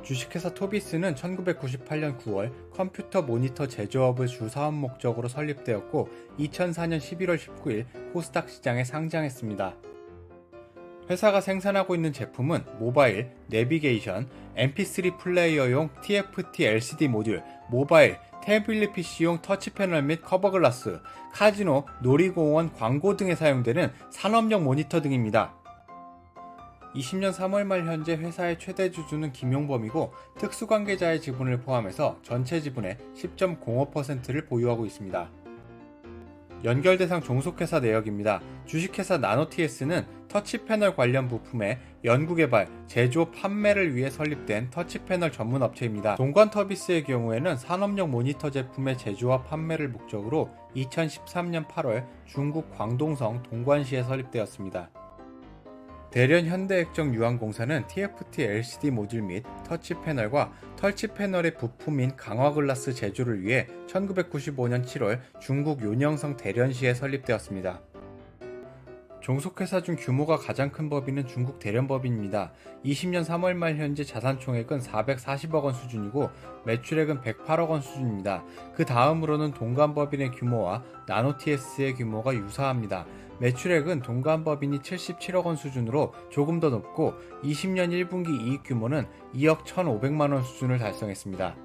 주식회사 토비스는 1998년 9월 컴퓨터 모니터 제조업을 주 사업 목적으로 설립되었고 2004년 11월 19일 코스닥 시장에 상장했습니다. 회사가 생산하고 있는 제품은 모바일, 내비게이션, mp3 플레이어용 TFT LCD 모듈, 모바일, 태블릿 PC용 터치 패널 및 커버 글라스, 카지노, 놀이공원, 광고 등에 사용되는 산업용 모니터 등입니다. 20년 3월 말 현재 회사의 최대 주주는 김용범이고 특수관계자의 지분을 포함해서 전체 지분의 10.05%를 보유하고 있습니다. 연결 대상 종속회사 내역입니다. 주식회사 나노TS는 터치패널 관련 부품의 연구개발, 제조, 판매를 위해 설립된 터치패널 전문 업체입니다. 동관터비스의 경우에는 산업용 모니터 제품의 제조와 판매를 목적으로 2013년 8월 중국 광동성 동관시에 설립되었습니다. 대련 현대액정 유한공사는 TFT LCD 모듈 및 터치패널과 터치패널의 부품인 강화글라스 제조를 위해 1995년 7월 중국 요녕성 대련시에 설립되었습니다. 종속회사 중 규모가 가장 큰 법인은 중국 대련법인입니다. 20년 3월 말 현재 자산총액은 440억 원 수준이고 매출액은 108억 원 수준입니다. 그 다음으로는 동관법인의 규모와 나노TS의 규모가 유사합니다. 매출액은 동관법인이 77억 원 수준으로 조금 더 높고 20년 1분기 이익 규모는 2억 1,500만 원 수준을 달성했습니다.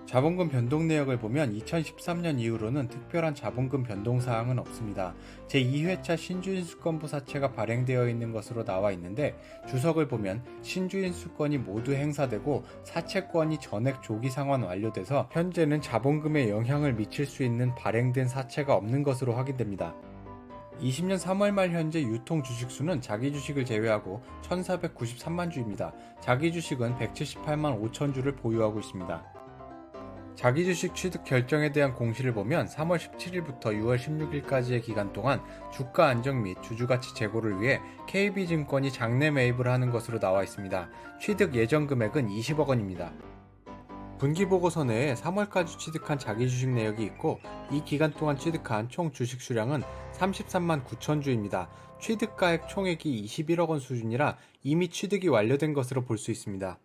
자본금 변동 내역을 보면 2013년 이후로는 특별한 자본금 변동 사항은 없습니다. 제2회차 신주인수권부 사채가 발행되어 있는 것으로 나와 있는데 주석을 보면 신주인수권이 모두 행사되고 사채권이 전액 조기 상환 완료돼서 현재는 자본금에 영향을 미칠 수 있는 발행된 사채가 없는 것으로 확인됩니다. 20년 3월 말 현재 유통 주식수는 자기 주식을 제외하고 1,493만 주입니다. 자기 주식은 178만 5천 주를 보유하고 있습니다. 자기 주식 취득 결정에 대한 공시를 보면 3월 17일부터 6월 16일까지의 기간 동안 주가 안정 및 주주가치 제고를 위해 KB증권이 장내 매입을 하는 것으로 나와 있습니다. 취득 예정 금액은 20억 원입니다. 분기보고서 내에 3월까지 취득한 자기 주식 내역이 있고 이 기간 동안 취득한 총 주식 수량은 33만 9천 주입니다. 취득가액 총액이 21억 원 수준이라 이미 취득이 완료된 것으로 볼 수 있습니다.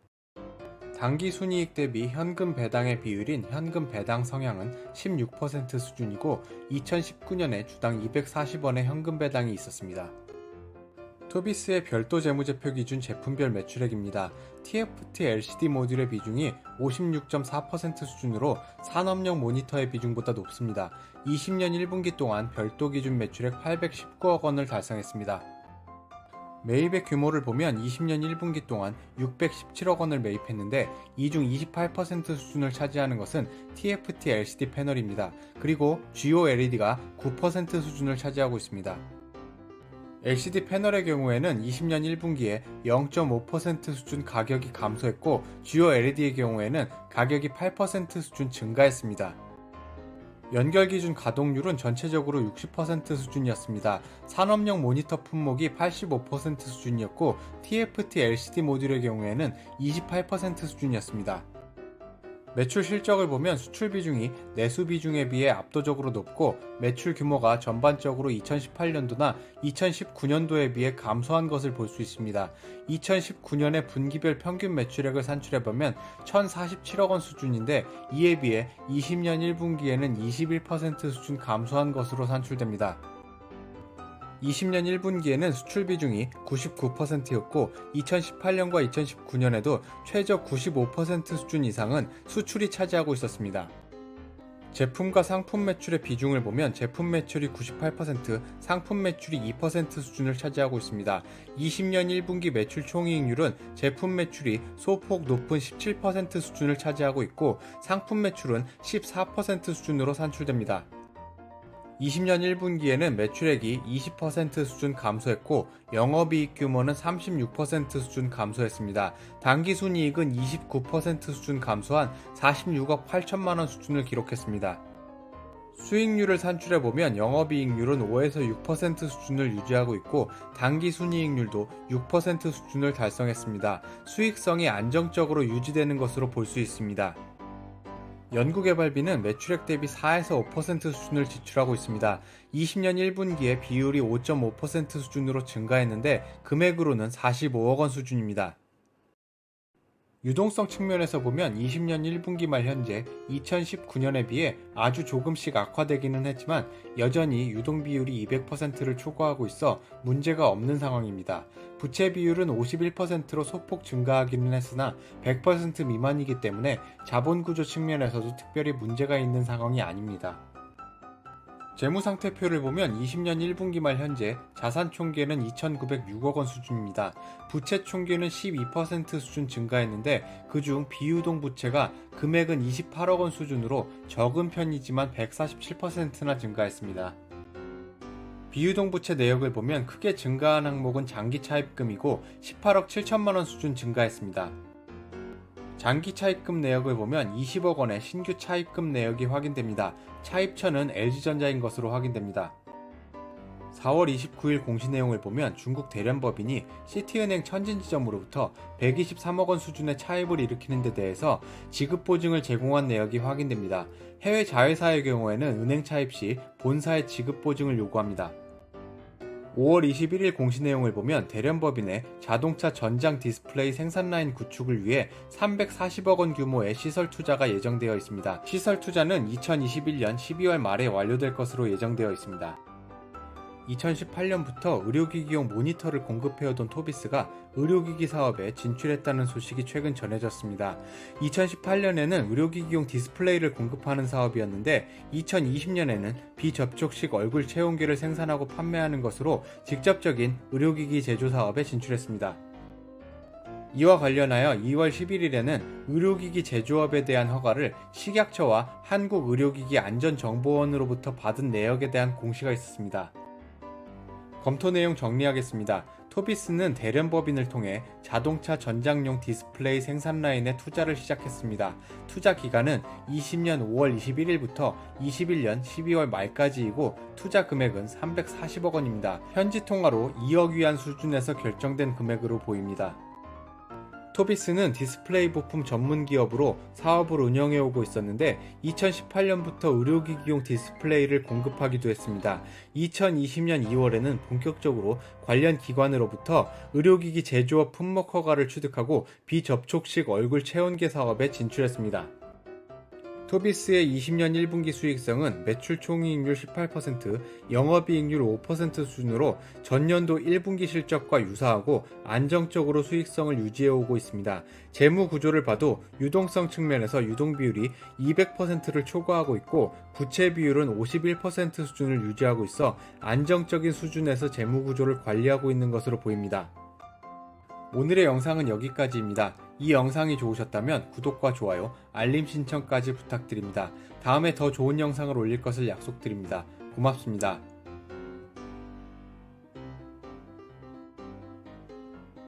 당기 순이익 대비 현금 배당의 비율인 현금 배당 성향은 16% 수준이고 2019년에 주당 240원의 현금 배당이 있었습니다. 토비스의 별도 재무제표 기준 제품별 매출액입니다. TFT LCD 모듈의 비중이 56.4% 수준으로 산업용 모니터의 비중보다 높습니다. 20년 1분기 동안 별도 기준 매출액 819억 원을 달성했습니다. 매입의 규모를 보면 20년 1분기 동안 617억 원을 매입했는데 이 중 28% 수준을 차지하는 것은 TFT LCD 패널입니다. 그리고 GOLED가 9% 수준을 차지하고 있습니다. LCD 패널의 경우에는 20년 1분기에 0.5% 수준 가격이 감소했고 GOLED의 경우에는 가격이 8% 수준 증가했습니다. 연결 기준 가동률은 전체적으로 60% 수준이었습니다. 산업용 모니터 품목이 85% 수준이었고 TFT LCD 모듈의 경우에는 28% 수준이었습니다. 매출 실적을 보면 수출 비중이 내수 비중에 비해 압도적으로 높고 매출 규모가 전반적으로 2018년도나 2019년도에 비해 감소한 것을 볼 수 있습니다. 2019년의 분기별 평균 매출액을 산출해보면 1,047억 원 수준인데 이에 비해 20년 1분기에는 21% 수준 감소한 것으로 산출됩니다. 20년 1분기에는 수출 비중이 99%였고 2018년과 2019년에도 최저 95% 수준 이상은 수출이 차지하고 있었습니다. 제품과 상품 매출의 비중을 보면 제품 매출이 98%, 상품 매출이 2% 수준을 차지하고 있습니다. 20년 1분기 매출 총이익률은 제품 매출이 소폭 높은 17% 수준을 차지하고 있고 상품 매출은 14% 수준으로 산출됩니다. 20년 1분기에는 매출액이 20% 수준 감소했고 영업이익 규모는 36% 수준 감소했습니다. 당기순이익은 29% 수준 감소한 46억 8천만 원 수준을 기록했습니다. 수익률을 산출해보면 영업이익률은 5에서 6% 수준을 유지하고 있고 당기순이익률도 6% 수준을 달성했습니다. 수익성이 안정적으로 유지되는 것으로 볼 수 있습니다. 연구개발비는 매출액 대비 4에서 5% 수준을 지출하고 있습니다. 20년 1분기에 비율이 5.5% 수준으로 증가했는데 금액으로는 45억 원 수준입니다. 유동성 측면에서 보면 20년 1분기 말 현재 2019년에 비해 아주 조금씩 악화되기는 했지만 여전히 유동 비율이 200%를 초과하고 있어 문제가 없는 상황입니다. 부채 비율은 51%로 소폭 증가하기는 했으나 100% 미만이기 때문에 자본 구조 측면에서도 특별히 문제가 있는 상황이 아닙니다. 재무상태표를 보면 20년 1분기 말 현재 자산 총계는 2,906억 원 수준입니다. 부채 총계는 12% 수준 증가했는데 그중 비유동 부채가 금액은 28억 원 수준으로 적은 편이지만 147%나 증가했습니다. 비유동 부채 내역을 보면 크게 증가한 항목은 장기 차입금이고 18억 7천만 원 수준 증가했습니다. 장기 차입금 내역을 보면 20억 원의 신규 차입금 내역이 확인됩니다. 차입처는 LG전자인 것으로 확인됩니다. 4월 29일 공시 내용을 보면 중국 대련법인이 시티은행 천진지점으로부터 123억 원 수준의 차입을 일으키는 데 대해서 지급 보증을 제공한 내역이 확인됩니다. 해외 자회사의 경우에는 은행 차입 시 본사의 지급 보증을 요구합니다. 5월 21일 공시 내용을 보면 대련법인의 자동차 전장 디스플레이 생산 라인 구축을 위해 340억 원 규모의 시설 투자가 예정되어 있습니다. 시설 투자는 2021년 12월 말에 완료될 것으로 예정되어 있습니다. 2018년부터 의료기기용 모니터를 공급해오던 토비스가 의료기기 사업에 진출했다는 소식이 최근 전해졌습니다. 2018년에는 의료기기용 디스플레이를 공급하는 사업이었는데 2020년에는 비접촉식 얼굴 체온계를 생산하고 판매하는 것으로 직접적인 의료기기 제조 사업에 진출했습니다. 이와 관련하여 2월 11일에는 의료기기 제조업에 대한 허가를 식약처와 한국의료기기안전정보원으로부터 받은 내역에 대한 공시가 있었습니다. 검토 내용 정리하겠습니다. 토비스는 대련법인을 통해 자동차 전장용 디스플레이 생산 라인에 투자를 시작했습니다. 투자 기간은 20년 5월 21일부터 21년 12월 말까지이고 투자 금액은 340억 원입니다. 현지 통화로 2억 위안 수준에서 결정된 금액으로 보입니다. 토비스는 디스플레이 부품 전문 기업으로 사업을 운영해오고 있었는데 2018년부터 의료기기용 디스플레이를 공급하기도 했습니다. 2020년 2월에는 본격적으로 관련 기관으로부터 의료기기 제조업 품목 허가를 취득하고 비접촉식 얼굴 체온계 사업에 진출했습니다. 토비스의 20년 1분기 수익성은 매출 총이익률 18%, 영업이익률 5% 수준으로 전년도 1분기 실적과 유사하고 안정적으로 수익성을 유지해오고 있습니다. 재무 구조를 봐도 유동성 측면에서 유동 비율이 200%를 초과하고 있고 부채 비율은 51% 수준을 유지하고 있어 안정적인 수준에서 재무 구조를 관리하고 있는 것으로 보입니다. 오늘의 영상은 여기까지입니다. 이 영상이 좋으셨다면 구독과 좋아요, 알림 신청까지 부탁드립니다. 다음에 더 좋은 영상을 올릴 것을 약속드립니다. 고맙습니다.